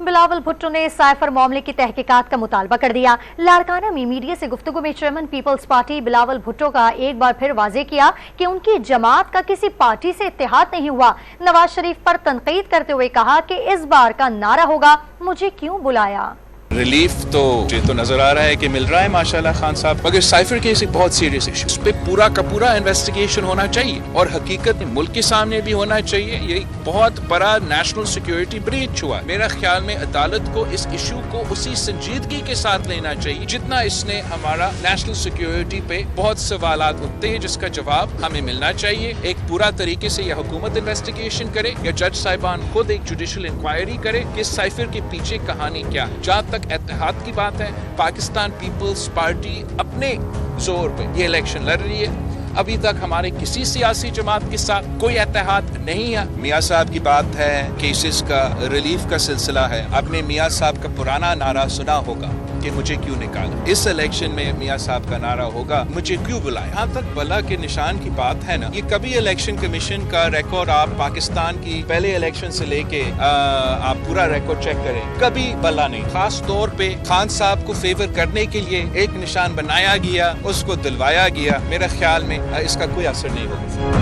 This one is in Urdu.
بلاول بھٹو نے سائفر معاملے کی تحقیقات کا مطالبہ کر دیا۔ لاڑکانہ میں میڈیا سے گفتگو میں chairman peoples party Bilawal Bhutto کا ایک بار پھر واضح کیا کہ ان کی جماعت کا کسی پارٹی سے اتحاد نہیں ہوا۔ نواز شریف پر تنقید کرتے ہوئے کہا کہ اس بار کا نعرہ ہوگا مجھے کیوں بلایا۔ ریلیف تو نظر آ رہا ہے کہ مل رہا ہے ماشاءاللہ خان صاحب، مگر سائفر کیس ایک بہت سیریس ایشو، اس پہ پورا کا پورا انویسٹیگیشن ہونا چاہیے اور حقیقت ملک کے سامنے بھی ہونا چاہیے۔ یہ بہت بڑا نیشنل سیکیورٹی بریچ ہوا۔ میرا خیال میں عدالت کو اس ایشو کو اسی سنجیدگی کے ساتھ لینا چاہیے جتنا اس نے ہمارا نیشنل سیکیورٹی پہ بہت سوالات اٹھتے ہیں جس کا جواب ہمیں ملنا چاہیے۔ ایک پورا طریقے سے یہ حکومت انویسٹیگیشن کرے یا جج صاحبان خود ایک جوڈیشل انکوائری کرے کہ سائفر کے پیچھے کہانی کیا ہے۔ جہاں تک اتحاد کی بات ہے، پاکستان پیپلز پارٹی اپنے زور پہ یہ الیکشن لڑ رہی ہے۔ ابھی تک ہمارے کسی سیاسی جماعت کے ساتھ کوئی اتحاد نہیں ہے۔ میاں صاحب کی بات ہے، کیسز کا ریلیف کا سلسلہ ہے۔ آپ نے میاں صاحب کا پرانا نعرہ سنا ہوگا کہ مجھے کیوں نکالا۔ اس الیکشن میں میاں صاحب کا نعرہ ہوگا مجھے کیوں بلایا۔ یہاں تک بلا کے نشان کی بات ہے نا، یہ کبھی الیکشن کمیشن کا ریکارڈ آپ پاکستان کی پہلے الیکشن سے لے کے آپ پورا ریکارڈ چیک کریں، کبھی بلا نہیں۔ خاص طور پہ خان صاحب کو فیور کرنے کے لیے ایک نشان بنایا گیا، اس کو دلوایا گیا۔ میرے خیال میں اس کا کوئی اثر نہیں ہوگا۔